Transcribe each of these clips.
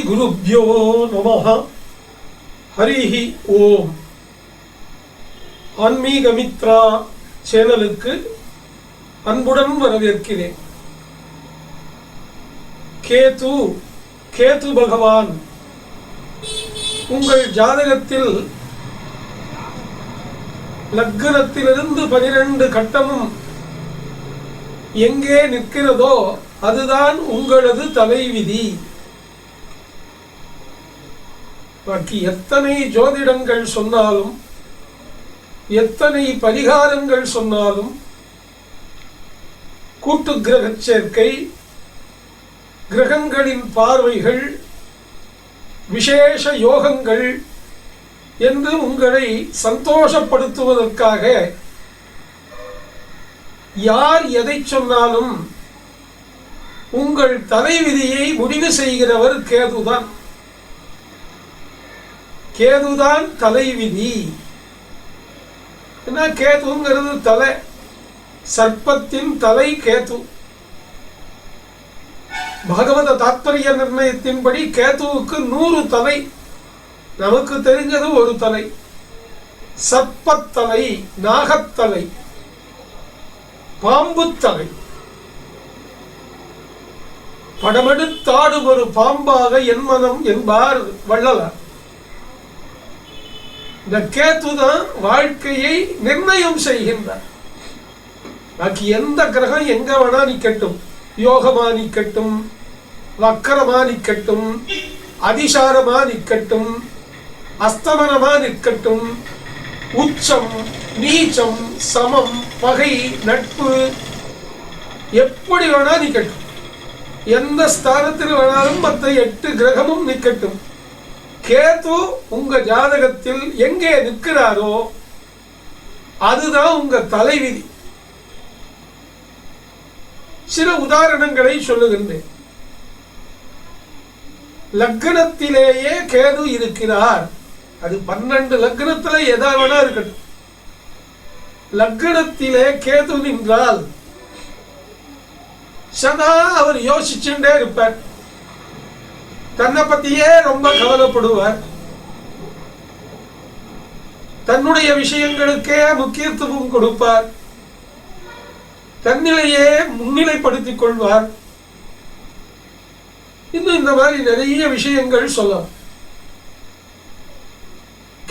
குருப்யோ நமஹ. ஹரிஹி ஓம். ஆன்மீகமித்ரா சேனலுக்கு அன்புடன் வரவேற்கிறேன். கேது பகவான் உங்கள் ஜாதகத்தில் லக்னத்திலிருந்து 12 கட்டமும் எங்கே நிற்கிறதோ அதுதான் உங்களது தலைவிதி. பாக்கி எத்தனை ஜோதிடங்கள் சொன்னாலும், எத்தனை பரிகாரங்கள் சொன்னாலும், கூட்டு கிரக சேர்க்கை, கிரகங்களின் பார்வைகள், விசேஷ யோகங்கள் என்று உங்களை சந்தோஷப்படுத்துவதற்காக யார் எதை சொன்னாலும் உங்கள் தலைவிதியை முடிவு செய்கிறவர் கேதுதான். கேதுதான் தலைவிதி. என்ன கேதுங்கிறது தலை, சர்ப்பத்தின் தலை கேது. பகவத தாத்பரிய நிர்ணயத்தின்படி கேதுவுக்கு 100 தலை. நமக்கு தெரிஞ்சது ஒரு தலை. சர்ப்பத்தலை, நாகத்தலை, பாம்புத்தலை. படமெடுத்தாடும் ஒரு பாம்பாக என் மனம் என்பார் வள்ளலார். இந்த கேதுதான் வாழ்க்கையை நிர்ணயம் செய்கின்றார். பாக்கி எந்த கிரகம் எங்க வேணா நிக்கட்டும், யோகமா நிக்கட்டும், வக்கரமா நிக்கட்டும், அதிசாரமா நிக்கட்டும், அஸ்தமனமா நிற்கட்டும், உச்சம், நீச்சம், சமம், பகை, நட்பு, எப்படி வேணா நிக்கட்டும், எந்த ஸ்தானத்தில் வேணாலும் மற்ற 8 கிரகமும் நிக்கட்டும், கேது உங்க ஜாதகத்தில் எங்கே நிற்கிறாரோ அதுதான் உங்க தலைவிதி. சில உதாரணங்களை சொல்லுகின்றேன். லக்னத்திலேயே கேது இருக்கிறார். அது 12 லக்னத்துல எதா வேணா இருக்கட்டும். லக்னத்திலே கேது நின்றால் சதா அவர் யோசிச்சுட்டே இருப்பார். தன்னை பத்தியே ரொம்ப கவலைப்படுவார். தன்னுடைய விஷயங்களுக்கே முக்கியத்துவம் கொடுப்பார். தன்னிலையே முன்னிலைப்படுத்திக் கொள்வார். இன்னும் இந்த மாதிரி நிறைய விஷயங்கள் சொல்லலாம்.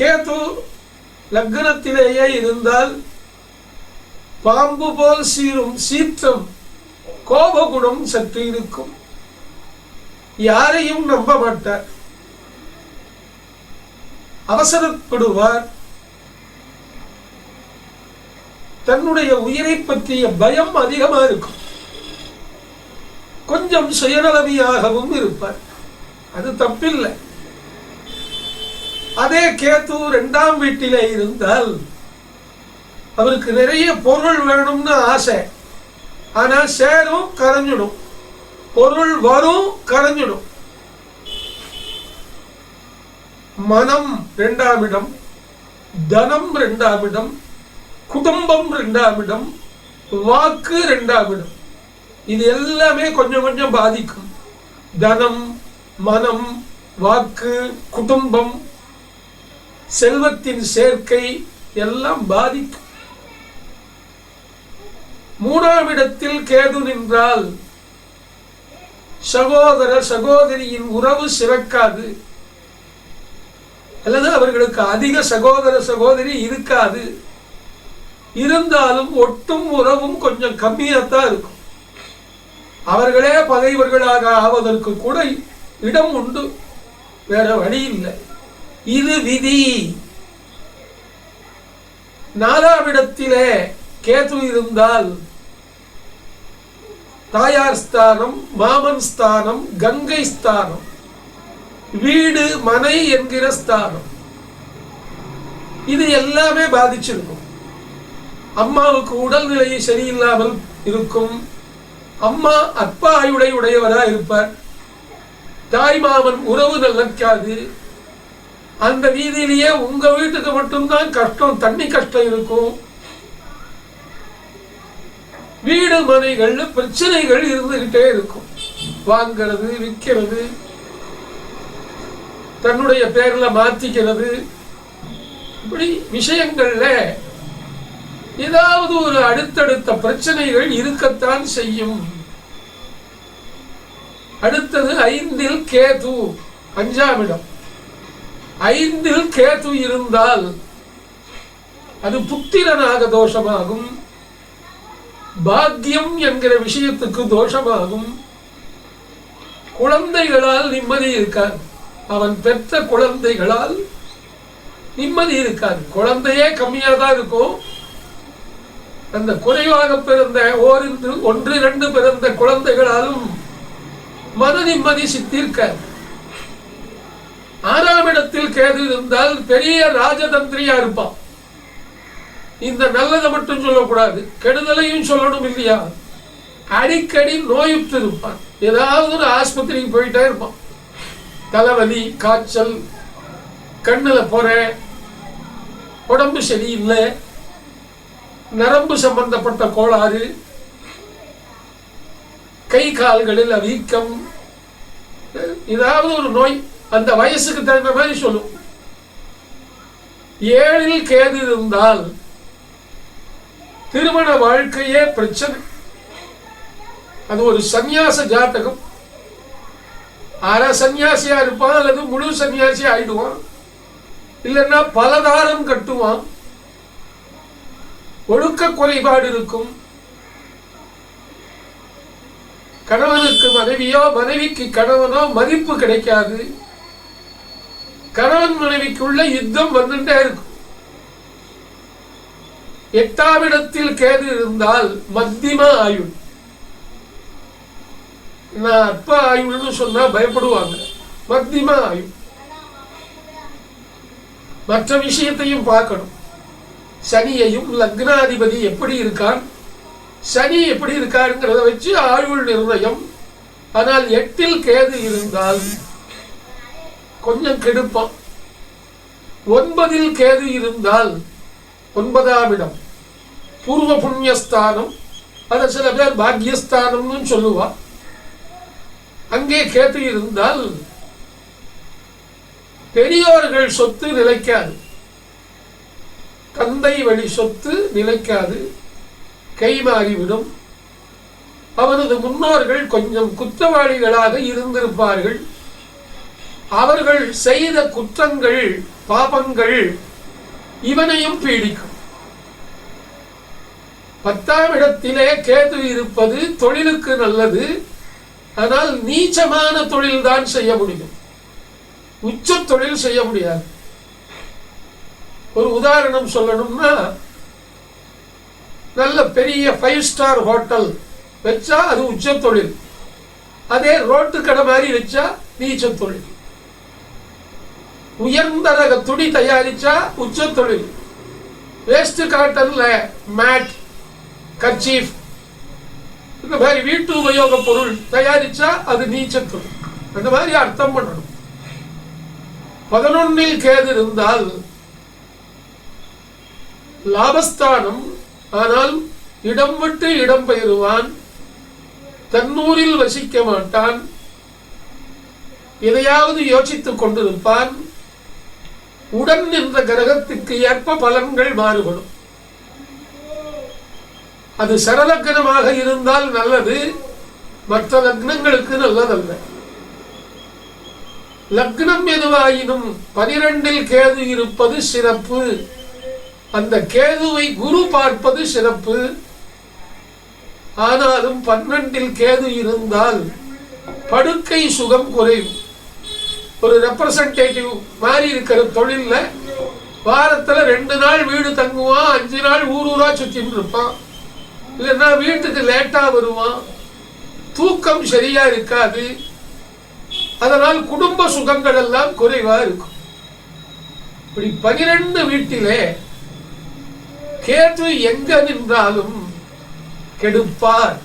கேது லக்னத்திலேயே இருந்தால் பாம்பு போல் சீரும் சீற்றம், கோபகுணம் சற்று இருக்கும். யாரையும் நம்ப மாட்டார். அவசரப்படுவார். தன்னுடைய உயிரை பற்றிய பயம் அதிகமா இருக்கும். கொஞ்சம் சுயநலவியாகவும் இருப்பார். அது தப்பில்லை. அதே கேது 2ஆம் வீட்டிலே இருந்தால் அவருக்கு நிறைய பொருள் வேணும்னு ஆசை. ஆனா சேரும், கரைஞ்சிடும். பொருள் வரும், கரைஞ்சிடும். மனம் 2ஆம் இடம், தனம் 2ஆம் இடம், குடும்பம் 2ஆம் இடம், வாக்கு 2ஆம் இடம். இது எல்லாமே கொஞ்சம் கொஞ்சம் பாதிக்கும். தனம், மனம், வாக்கு, குடும்பம், செல்வத்தின் சேர்க்கை எல்லாம் பாதிக்கும். 3ஆம் இடத்தில் கேது நின்றால் சகோதர சகோதரியின் உறவு சிறக்காது, அல்லது அவர்களுக்கு அதிக சகோதர சகோதரி இருக்காது. இருந்தாலும் ஒட்டும் உறவும் கொஞ்சம் கம்மியாத்தான் இருக்கும். அவர்களே பகைவர்களாக ஆவதற்கு கூட இடம் உண்டு. வேற வழி இல்லை. இது விதி. 4ஆம் இடத்திலே கேது இருந்தால் தாயார் ஸ்தானம், மாமன் ஸ்தானம், கங்கை ஸ்தானம், வீடு மனை என்கிற ஸ்தானம், இது எல்லாமே பாதிச்சிருக்கும். அம்மாவுக்கு உடல்நிலை சரியில்லாமல் இருக்கும். அம்மா அப்பா ஆயுடையவரா இருப்பார். தாய் மாமன் உறவு நிலைக்காது. அந்த வீதியிலேயே உங்க வீட்டுக்கு மட்டும்தான் கஷ்டம், தண்ணி கஷ்டம் இருக்கும். வீடு மனைகள்ல பிரச்சனைகள் இருந்துகிட்டே இருக்கும். வாங்கிறது, விற்கிறது, தன்னுடைய பேர்ல மாத்திக்கிறது, இப்படி விஷயங்கள்ல ஏதாவது ஒரு அடுத்தடுத்த பிரச்சனைகள் இருக்கத்தான் செய்யும். அடுத்தது 5ல் கேது, 5ஆம் இடம். 5ல் கேது இருந்தால் அது புத்திரனாக தோஷமாகும், பாக்கியம் என்கிற விஷயத்துக்கு தோஷமாகும். குழந்தைகளால் நிம்மதி இருக்காது, அவன் பெற்ற குழந்தைகளால் நிம்மதி இருக்காது. குழந்தையே கம்மியா தான் இருக்கும். அந்த குறைவாக பிறந்த 1-2 பிறந்த குழந்தைகளாலும் மன நிம்மதி சித்திருக்காது. 6ஆம் இடத்தில் கேது இருந்தால் பெரிய ராஜதந்திரியா இருப்பான். இந்த நல்லதை மட்டும் சொல்லக்கூடாது, கெடுதலையும் சொல்லணும் இல்லையா? அடிக்கடி நோயுற்று இருப்பான், ஏதாவது ஒரு ஆஸ்பத்திரிக்கு போயிட்டே இருப்பான். தலைவலி, காய்ச்சல், கண்ணுல போற, உடம்பு சரியில்லை, நரம்பு சம்பந்தப்பட்ட கோளாறு, கை கால்களில் வீக்கம், ஏதாவது ஒரு நோய் அந்த வயசுக்கு தகுந்த மாதிரி சொல்லும். 7ல் கேது இருந்தால் திருமண வாழ்க்கையே பிரச்சனை. அது ஒரு சந்நியாச ஜாதகம். அரை சன்னியாசியா இருப்பான், அல்லது முழு சன்னியாசியா ஆயிடுவான், இல்லைன்னா பலதாரம் கட்டுவான். ஒழுக்க குறைபாடு இருக்கும். கணவனுக்கு மனைவியோ, மனைவிக்கு கணவனோ மதிப்பு கிடைக்காது. கணவன் மனைவிக்குள்ள யுத்தம் வந்துட்டே இருக்கும். 8ஆம் இடத்தில் கேது இருந்தால் மத்தியம ஆயுள். நான் அற்ப ஆயுள்னு சொன்னா பயப்படுவாங்க. மத்தியம ஆயுள். மற்ற விஷயத்தையும் பார்க்கணும். சனியையும் லக்னாதிபதி எப்படி இருக்கான், சனி எப்படி இருக்காருங்கிறத வச்சு ஆயுள் நிர்ணயம். ஆனால் 8ல் கேது இருந்தால் கொஞ்சம் கெடுப்பான். 9ல் கேது இருந்தால் 9ஆம் இடம் பூர்வ புண்ணியஸ்தானம், அதை சில பேர் பாக்யஸ்தானம்னு சொல்லுவா. அங்கே கேது இருந்தால் பெரியோர்கள் சொத்து நிலைக்காது, தந்தை வழி சொத்து நிலைக்காது, கைமாறிவிடும். அவரது முன்னோர்கள் கொஞ்சம் குற்றவாளிகளாக இருந்திருப்பார்கள். அவர்கள் செய்த குற்றங்கள், பாபங்கள் இவனையும் பீடிக்கும். 10ஆம் இடத்திலே கேது இருப்பது தொழிலுக்கு நல்லது. ஆனால் நீச்சமான தொழில் தான் செய்ய முடியும், உச்ச தொழில் செய்ய முடியாது. ஒரு உதாரணம் சொல்லணும்னா, நல்ல பெரிய 5 ஸ்டார் ஹோட்டல் வச்சா அது உச்ச தொழில். அதே ரோட்டு கடை மாதிரி வச்சா நீச்ச தொழில். உயர்ந்த ரக துணி தயாரிச்சா உச்ச தொழில். வேஸ்ட் காட்டன்ல மேட், கர்ச்சீஃப், இந்த மாதிரி வீட்டு உபயோக பொருள் தயாரிச்சா அது நீச்ச தொழில். அந்த மாதிரி அர்த்தம் பண்ணணும். 11ல் கேது இருந்தால் லாபஸ்தானம். ஆனால் இடம் விட்டு இடம் பெயருவான், தன்னூரில் வசிக்க மாட்டான், எதையாவது யோசித்துக் கொண்டிருப்பான். உடன் என்ற கிரகத்துக்கு ஏற்ப பலன்கள் மாறுபடும். அது சரலக்னமாக இருந்தால் நல்லது, மற்ற லக்னங்களுக்கு நல்லதல்ல. லக்னம் எதுவாயினும் 12ல் கேது இருப்பது சிறப்பு. அந்த கேதுவை குரு பார்ப்பது சிறப்பு. ஆனாலும் 12ல் கேது இருந்தால் படுக்கை சுகம் குறையும். ஒரு ரெப்ரசன்டேட்டிவ் மாதிரி இருக்கிற தொழில்ல வாரத்துல 2 நாள் வீடு தங்குவான், 5 நாள் ஊரூரா சுத்தின்னு இருப்பான். இல்லைன்னா வீட்டுக்கு லேட்டா வருவான், தூக்கம் சரியா இருக்காது. அதனால் குடும்ப சுகங்கள் எல்லாம் குறைவா இருக்கும். இப்படி 12 வீட்டிலே கேது எங்க நின்றாலும் கெடுப்பார்.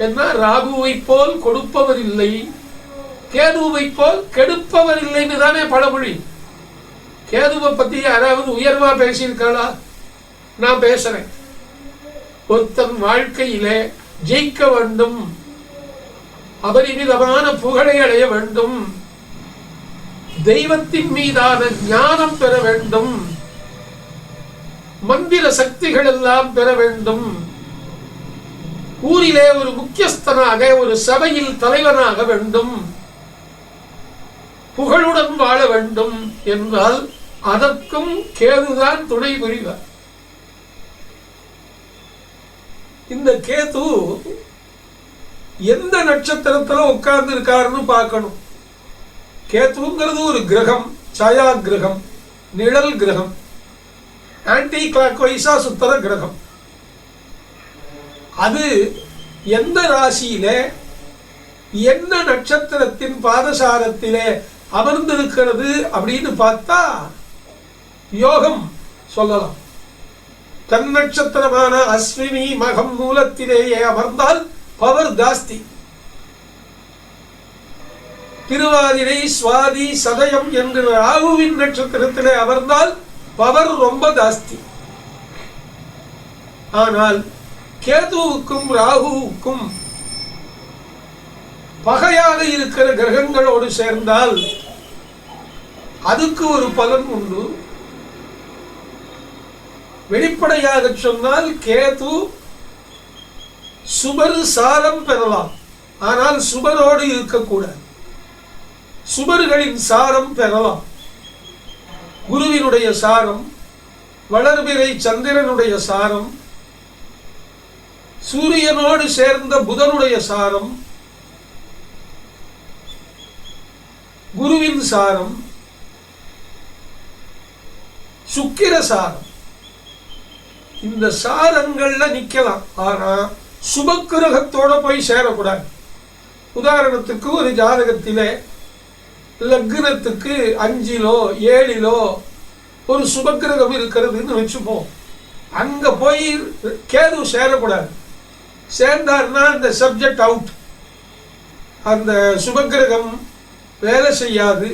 என்ன, ராகுவை போல் கொடுப்பவர் இல்லை, கேதுவை போல் கெடுப்பவர் இல்லைன்னு தானே பழமொழி. கேதுவை பத்தி யாராவது உயர்வா பேசியிருக்காளா? நான் பேசுறேன். ஒருத்தன் வாழ்க்கையிலே ஜெயிக்க வேண்டும், அபரிமிதமான புகழை அடைய வேண்டும், தெய்வத்தின் மீதான ஞானம் பெற வேண்டும், மந்திர சக்திகள் எல்லாம் பெற வேண்டும், ஊரிலே ஒரு முக்கியஸ்தனாக ஒரு சபையில் தலைவனாக வேண்டும், புகழுடன் வாழ வேண்டும் என்றால் அதற்கும் கேதுதான் துணை புரிவார். இந்த கேது எந்த நட்சத்திரத்துல உட்கார்ந்து இருக்காருன்னு பார்க்கணும். கேதுங்கிறது ஒரு கிரகம், சாயா கிரகம், நிழல் கிரகம், ஆன்டி கிளாக் வைஸா சுத்தர கிரகம். அது எந்த ராசியிலே என்ன நட்சத்திரத்தின் பாதசாரத்திலே அமர்ந்திருக்கிறது அப்படின்னு பார்த்தா யோகம் சொல்லலாம். தன் நட்சத்திரமான அஸ்வினி மகம் மூலத்திலேயே அமர்ந்தால் பவர் ஜாஸ்தி. திருவாதிரை சுவாதி சதயம் என்கிற ராகுவின் நட்சத்திரத்திலே அமர்ந்தால் பவர் ரொம்ப ஜாஸ்தி. ஆனால் கேதுவுக்கும் ராகுவுக்கும் பகையாக இருக்கிற கிரகங்களோடு சேர்ந்தால் அதுக்கு ஒரு பலன் உண்டு. வெளிப்படையாக சொன்னால் கேது சுபர் சாரம் பெறலாம், ஆனால் சுபரோடு இருக்கக்கூடாது. சுபர்களின் சாரம் பெறலாம். குருவினுடைய சாரம், வளர்பிறை சந்திரனுடைய சாரம், சூரியனோடு சேர்ந்த புதனுடைய சாரம், குருவின் சாரம், சுக்கிர சாரம், இந்த சாரங்கள்ல நிக்கலாம். ஆனா சுபக்கிரகத்தோட போய் சேரக்கூடாது. உதாரணத்துக்கு ஒரு ஜாதகத்திலே லக்னத்துக்கு 5லோ 7லோ ஒரு சுபக்கிரகம் இருக்கிறதுன்னு வச்சுப்போம். அங்க போய் கேது சேரக்கூடாது. சேர்ந்தார்னா அந்த சப்ஜெக்ட் அவுட், அந்த சுபக்கிரகம் வேலை செய்யாது.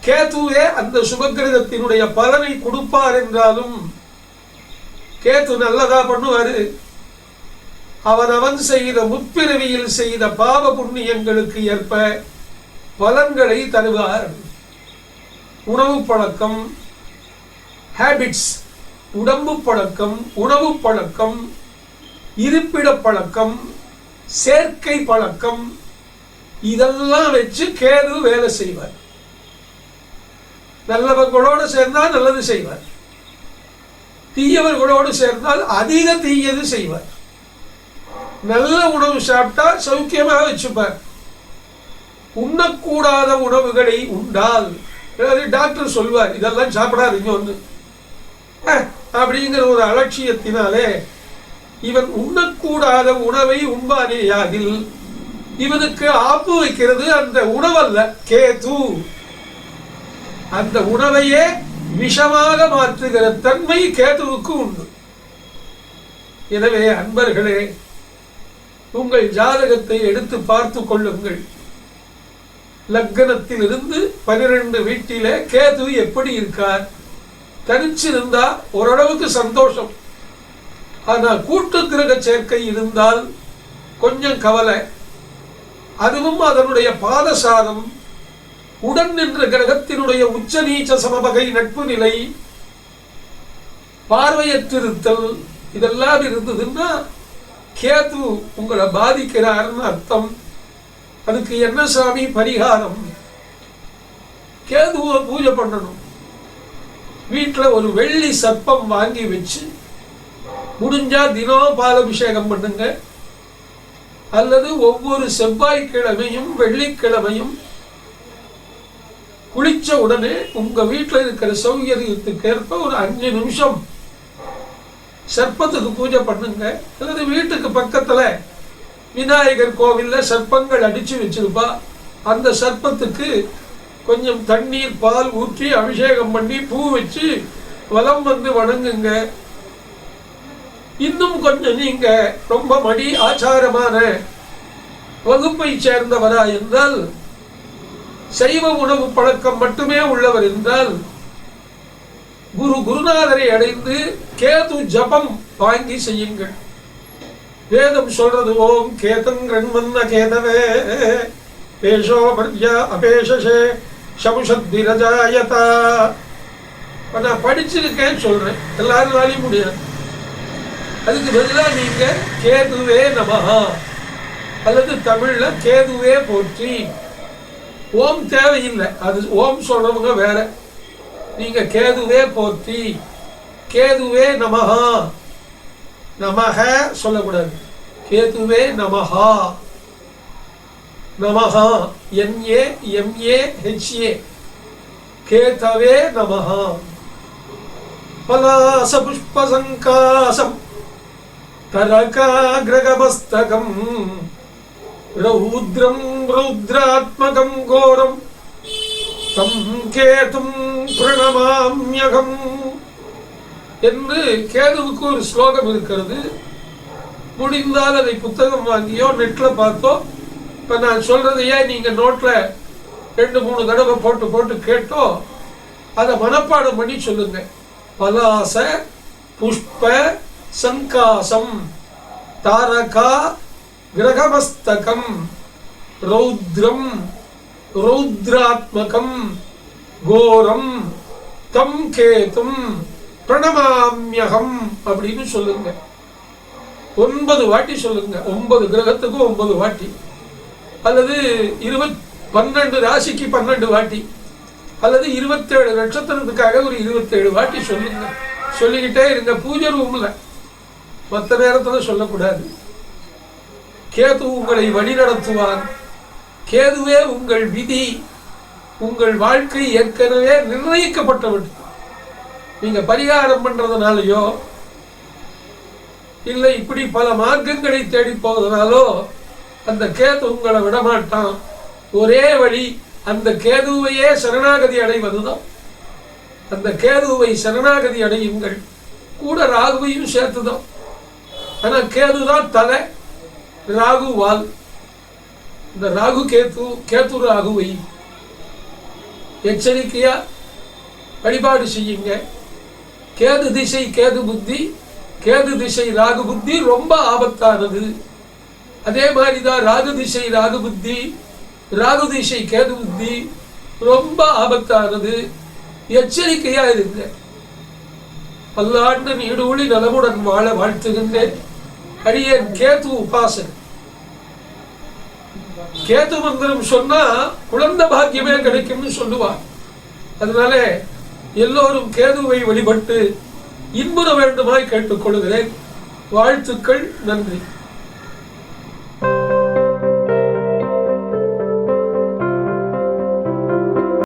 கேதுவே அந்த சுபக்கிரகத்தினுடைய பலனை கொடுப்பார் என்றாலும் கேது நல்லதா பண்ணுவாரு. அவன் செய்த முற்பிறவியில் செய்த பாவ புண்ணியங்களுக்கு ஏற்ப பலன்களை தருவார். உணவு பழக்கம், ஹேபிட்ஸ், உடம்பு பழக்கம், உணவு பழக்கம், இருப்பிட பழக்கம், சேர்க்கை பழக்கம், இதெல்லாம் வச்சு கேது வேலை செய்வார். நல்லவர்களோடு சேர்ந்தால் நல்லது செய்வார், தீயவர்களோடு சேர்ந்தால் அதிக தீயது செய்வார். நல்ல உணவு சாப்பிட்டா சௌக்கியமாக வச்சுப்பார். உண்ணக்கூடாத உணவுகளை உண்டால் டாக்டர் சொல்வார், இதெல்லாம் சாப்பிடாதீங்க ஒன்று அப்படிங்கிற ஒரு அலட்சியத்தினாலே இவன் உண்ணக்கூடாத உணவை உண்பானேயாகில் இவனுக்கு ஆப்பு வைக்கிறது அந்த உணவல்ல, கேது. அந்த உணவையே விஷமாக மாற்றுகிற தன்மை கேதுவுக்கு உண்டு. எனவே அன்பர்களே, உங்கள் ஜாதகத்தை எடுத்து பார்த்து கொள்ளுங்கள். லக்னத்தில் இருந்து 12 வீட்டிலே கேது எப்படி இருக்கார்? தனிச்சிருந்தா ஓரளவுக்கு சந்தோஷம். ஆனா கூட்டு கிரக சேர்க்கை இருந்தால் கொஞ்சம் கவலை. அதுவும் அதனுடைய பாதசாரம், உடன் நின்ற கிரகத்தினுடைய உச்ச நீச்ச சமபகை நட்பு நிலை, பார்வையற்றிருத்தல், இதெல்லாம் இருந்ததுன்னா கேது உங்களை பாதிக்கிறார்னு அர்த்தம். அதுக்கு என்ன சாமி பரிகாரம்? கேதுவை பூஜை பண்ணணும். வீட்டில் ஒரு வெள்ளி சர்ப்பம் வாங்கி வச்சு முடிஞ்சா தினம் பாலாபிஷேகம் பண்ணுங்க. அல்லது ஒவ்வொரு செவ்வாய்க்கிழமையும் வெள்ளிக்கிழமையும் குளிச்ச உடனே உங்க வீட்டில் இருக்கிற சௌகரியத்துக்கு ஏற்ப ஒரு 5 நிமிஷம் சர்ப்பத்துக்கு பூஜை பண்ணுங்க. அல்லது வீட்டுக்கு பக்கத்துல விநாயகர் கோவில்ல சர்ப்பங்கள் அடிச்சு வச்சிருப்பா, அந்த சர்ப்பத்துக்கு கொஞ்சம் தண்ணீர் பால் ஊற்றி அபிஷேகம் பண்ணி பூ வச்சு வலம் வந்து வணங்குங்க. இன்னும் கொஞ்சம் நீங்க ரொம்ப மடி ஆச்சாரமான வகுப்பை சேர்ந்தவரா என்றால், சைவ உணவு பழக்கம் மட்டுமே உள்ளவர் என்றால், குருநாதரை அடைந்து கேது ஜபம் வாங்கி செய்யுங்கள். வேதம் சொல்றது ஓம் கேதன் ரண்மன்ன கேதவே பேஷோ மர்யா அபேஷே சமுஷத்திரஜாயதா. நான் படிச்சிருக்கேன் சொல்றேன், எல்லாருனாலையும் முடியாது. அதுக்கு பதிலாக நீங்க கேதுவே நமஹா அல்லது தமிழ்ல கேதுவே போற்றி. ஓம் தேவையில்லை, அது ஓம் சொல்றவங்க வேற. நீங்க கேதுவே போற்றி, கேதுவே நமஹா, நமஹ சொல்லக்கூடாது, கேதுவே நமஹா. நமஹா NA MA HA கேதவே நமஹா. பலாச புஷ்பசங்காசம் தரகாகிரகமஸ்தகம் ரௌத்ரம் ரௌத்ராத்மகம் கோரம் தம் கேதும் பிரணமாம்யகம் என்று கேதுவுக்கு ஒரு ஸ்லோகம் இருக்கிறது. முடிந்தால் அதை புத்தகம் வாங்கியோ நெட்ல பார்த்தோ, இப்ப நான் சொல்றதையே நீங்க நோட்ல 2-3 தடவை போட்டு போட்டு கேட்டோ அதை மனப்பாடம் பண்ணி சொல்லுங்க. பலாச புஷ்ப சங்காசம் தாரகா கிரகமஸ்தகம் ரௌத்ரம் ரௌத்ராத்மகம் கோரம் தம் கேதும் பிரணமாம்யகம் அப்படின்னு சொல்லுங்க. 9 வாட்டி சொல்லுங்க. 9 கிரகத்துக்கு 9 வாட்டி, அல்லது 12 ராசிக்கு 12 வாட்டி, அல்லது 27 நட்சத்திரத்துக்காக ஒரு 27 வாட்டி சொல்லுங்க. சொல்லிக்கிட்டே இருங்க. பூஜை ரூம்ல மற்ற நேரத்தில் சொல்லக்கூடாது. கேது உங்களை வழிநடத்துவான். கேதுவே உங்கள் விதி. உங்கள் வாழ்க்கை ஏற்கனவே நிர்ணயிக்கப்பட்டவன். நீங்க பரிகாரம் பண்றதுனாலயோ இல்லை இப்படி பல மார்க்கங்களை தேடி போவதனாலோ அந்த கேது உங்களை விடமாட்டான். ஒரே வழி அந்த கேதுவையே சரணாகதி அடைவதுதான். அந்த கேதுவை சரணாகதி அடையுங்கள். கூட ராகுவையும் சேர்த்துதான். ஆனா கேதுதான் தலை, ராகு வால். இந்த ராகு கேது, கேது ராகுவை எச்சரிக்கையா வழிபாடு செய்யுங்க. கேது திசை கேது புத்தி, கேது திசை ராகு புத்தி ரொம்ப ஆபத்தானது. அதே மாதிரிதான் ராகு திசை ராகு புத்தி, ராகு திசை கேது புத்தி ரொம்ப ஆபத்தானது. எச்சரிக்கையா இருங்க. பல்லாண்டு நீடூழி நலமுடன் வாழ வாழ்த்துகின்றேன். அடியேன் கேது உபாசன். கேது மந்திரம் சொன்னா குழந்தை பாக்கியமே கிடைக்கும்னு சொல்லுவார். அதனால எல்லோரும் கேதுவை வழிபட்டு இன்புற வேண்டுமாய் கேட்டுக்கொள்கிறேன். வாழ்த்துக்கள். நன்றி.